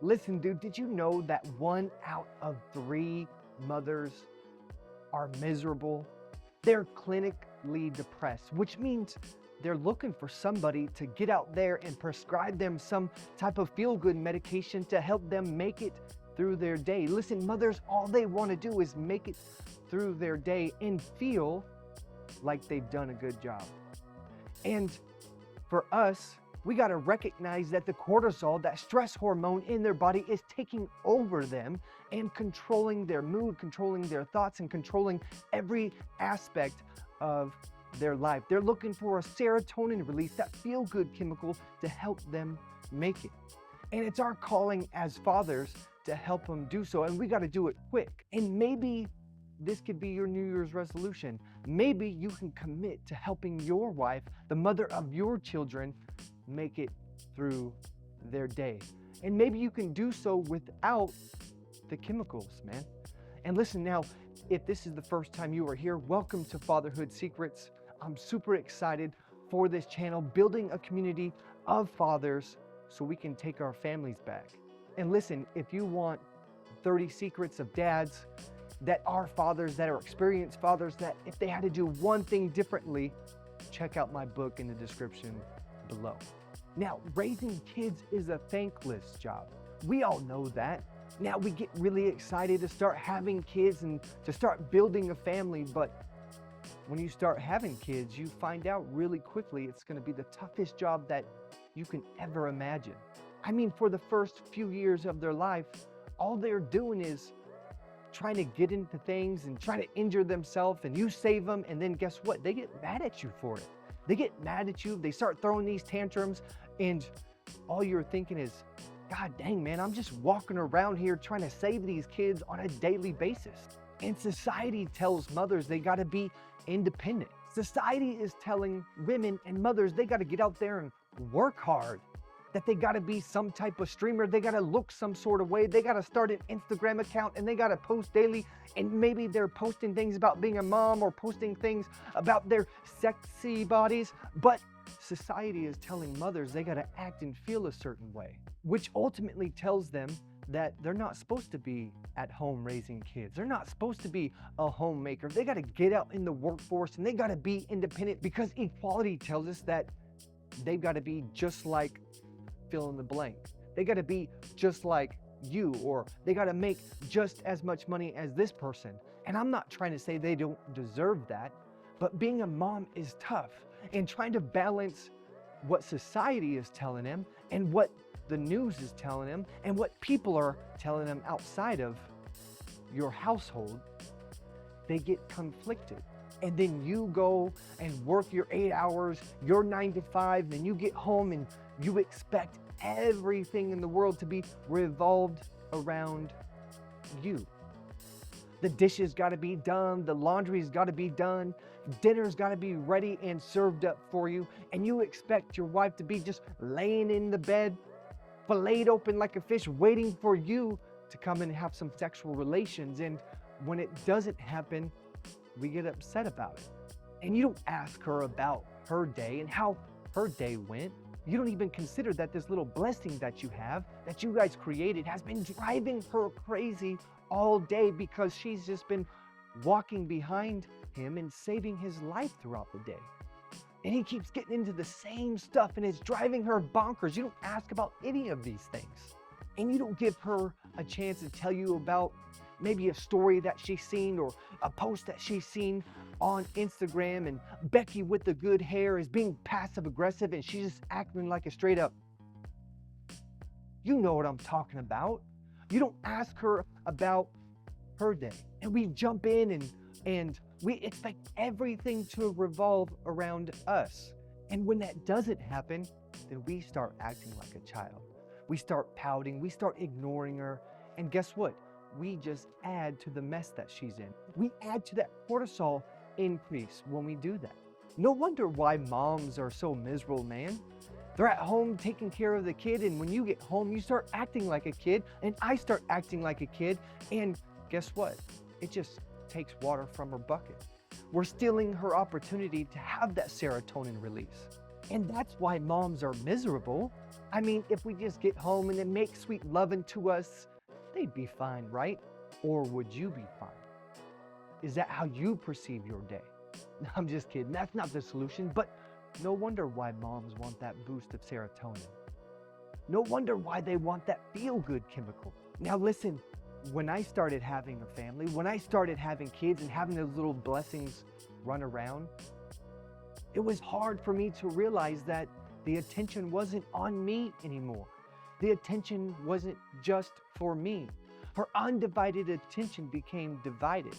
Listen, dude, did you know that 1 out of 3 mothers are miserable? They're clinically depressed, which means they're looking for somebody to get out there and prescribe them some type of feel-good medication to help them make it through their day. Listen, mothers, all they want to do is make it through their day and feel like they've done a good job. And for us, we got to recognize that the cortisol, that stress hormone in their body, is taking over them and controlling their mood, controlling their thoughts, and controlling every aspect of their life. They're looking for a serotonin release, that feel-good chemical, to help them make it. And it's our calling as fathers to help them do so, and we got to do it quick. And maybe this could be your New Year's resolution. Maybe you can commit to helping your wife, the mother of your children, make it through their day. And maybe you can do so without the chemicals, man. And listen now, if this is the first time you are here, welcome to Fatherhood Secrets. I'm super excited for this channel, building a community of fathers so we can take our families back. And listen, if you want 30 secrets of dads that are fathers, that are experienced fathers, that if they had to do one thing differently, check out my book in the description below. Now, raising kids is a thankless job. We all know that. Now we get really excited to start having kids and to start building a family, but when you start having kids, you find out really quickly it's going to be the toughest job that you can ever imagine. I mean, for the first few years of their life, all they're doing is trying to get into things and trying to injure themselves, and you save them, and then guess what? They get mad at you for it. They get mad at you, they start throwing these tantrums, and all you're thinking is, God dang, man, I'm just walking around here trying to save these kids on a daily basis. And society tells mothers they gotta be independent. Society is telling women and mothers they gotta get out there and work hard, that they gotta be some type of streamer, they gotta look some sort of way, they gotta start an Instagram account, and they gotta post daily, and maybe they're posting things about being a mom or posting things about their sexy bodies, but society is telling mothers they gotta act and feel a certain way, which ultimately tells them that they're not supposed to be at home raising kids. They're not supposed to be a homemaker. They gotta get out in the workforce and they gotta be independent, because equality tells us that they've gotta be just like fill in the blank. They got to be just like you, or they got to make just as much money as this person. And I'm not trying to say they don't deserve that, but being a mom is tough, and trying to balance what society is telling them and what the news is telling them and what people are telling them outside of your household, they get conflicted. And then you go and work your 8 hours, your 9 to 5, and then you get home and you expect everything in the world to be revolved around you. The dishes got to be done, the laundry's got to be done, dinner's got to be ready and served up for you, and you expect your wife to be just laying in the bed, filleted open like a fish, waiting for you to come and have some sexual relations. And when it doesn't happen, we get upset about it. And you don't ask her about her day and how her day went. You don't even consider that this little blessing that you have, that you guys created, has been driving her crazy all day, because she's just been walking behind him and saving his life throughout the day. And he keeps getting into the same stuff and it's driving her bonkers. You don't ask about any of these things. And you don't give her a chance to tell you about maybe a story that she's seen or a post that she's seen on Instagram, and Becky with the good hair is being passive aggressive and she's just acting like a straight up, you know what I'm talking about. You don't ask her about her day. And we jump in and we expect everything to revolve around us. And when that doesn't happen, then we start acting like a child. We start pouting, we start ignoring her, and guess what? We just add to the mess that she's in. We add to that cortisol increase when we do that. No wonder why moms are so miserable, man. They're at home taking care of the kid, and when you get home, you start acting like a kid, and I start acting like a kid, and guess what? It just takes water from her bucket. We're stealing her opportunity to have that serotonin release. And that's why moms are miserable, I mean, if we just get home and then make sweet loving to us, they'd be fine, right? Or would you be fine? Is that how you perceive your day? I'm just kidding. That's not the solution, but no wonder why moms want that boost of serotonin. No wonder why they want that feel-good chemical. Now listen, when I started having a family, when I started having kids and having those little blessings run around, it was hard for me to realize that the attention wasn't on me anymore. The attention wasn't just for me. Her undivided attention became divided.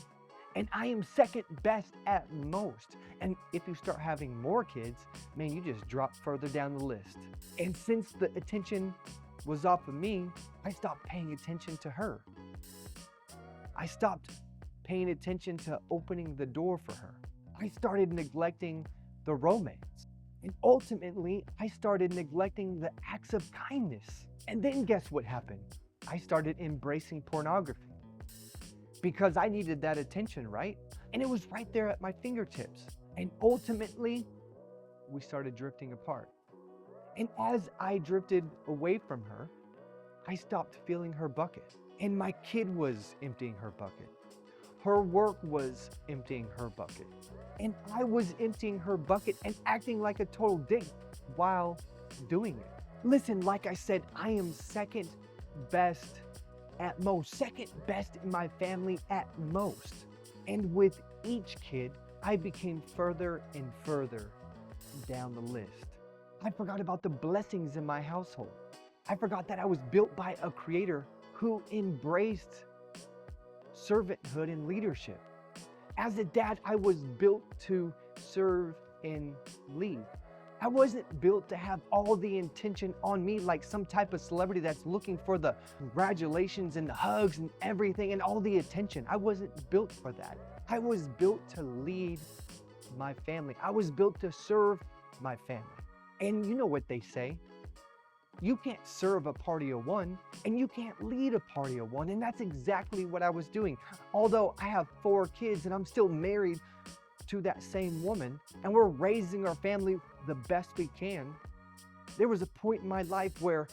And I am second best at most. And if you start having more kids, man, you just drop further down the list. And since the attention was off of me, I stopped paying attention to her. I stopped paying attention to opening the door for her. I started neglecting the romance. And ultimately, I started neglecting the acts of kindness. And then guess what happened? I started embracing pornography because I needed that attention, right? And it was right there at my fingertips. And ultimately, we started drifting apart. And as I drifted away from her, I stopped filling her bucket. And my kid was emptying her bucket. Her work was emptying her bucket. And I was emptying her bucket and acting like a total dick while doing it. Listen, like I said, I am second best at most, second best in my family at most. And with each kid, I became further and further down the list. I forgot about the blessings in my household. I forgot that I was built by a creator who embraced servanthood and leadership. As a dad, I was built to serve and lead. I wasn't built to have all the attention on me like some type of celebrity that's looking for the congratulations and the hugs and everything and all the attention. I wasn't built for that. I was built to lead my family. I was built to serve my family. And you know what they say? You can't serve a party of one and you can't lead a party of one. And that's exactly what I was doing. Although I have 4 kids and I'm still married to that same woman and we're raising our family the best we can, there was a point in my life where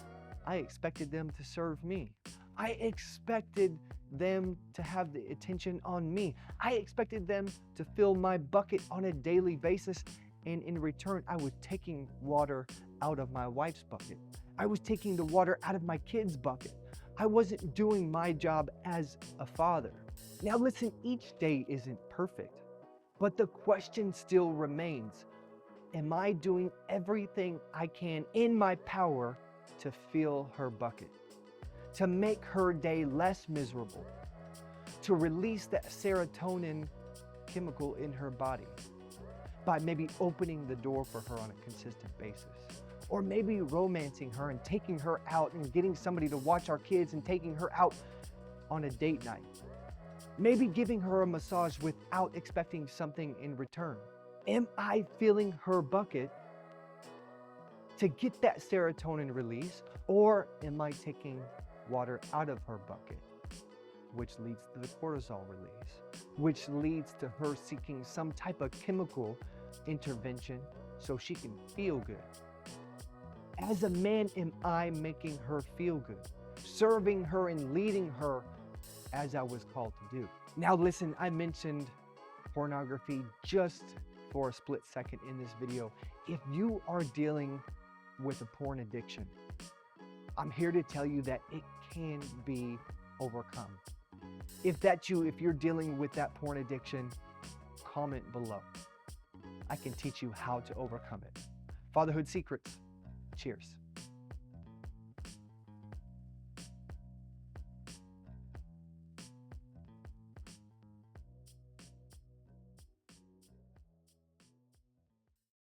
I expected them to serve me. I expected them to have the attention on me. I expected them to fill my bucket on a daily basis. And in return, I was taking water out of my wife's bucket. I was taking the water out of my kids' bucket. I wasn't doing my job as a father. Now listen, each day isn't perfect, but the question still remains. Am I doing everything I can in my power to fill her bucket, to make her day less miserable, to release that serotonin chemical in her body by maybe opening the door for her on a consistent basis? Or maybe romancing her and taking her out and getting somebody to watch our kids and taking her out on a date night. Maybe giving her a massage without expecting something in return. Am I filling her bucket to get that serotonin release, or am I taking water out of her bucket, which leads to the cortisol release, which leads to her seeking some type of chemical intervention so she can feel good? As a man, am I making her feel good, serving her and leading her as I was called to do? Now listen, I mentioned pornography just for a split second in this video. If you are dealing with a porn addiction, I'm here to tell you that it can be overcome. If that's you, if you're dealing with that porn addiction, comment below. I can teach you how to overcome it. Fatherhood Secrets. Cheers.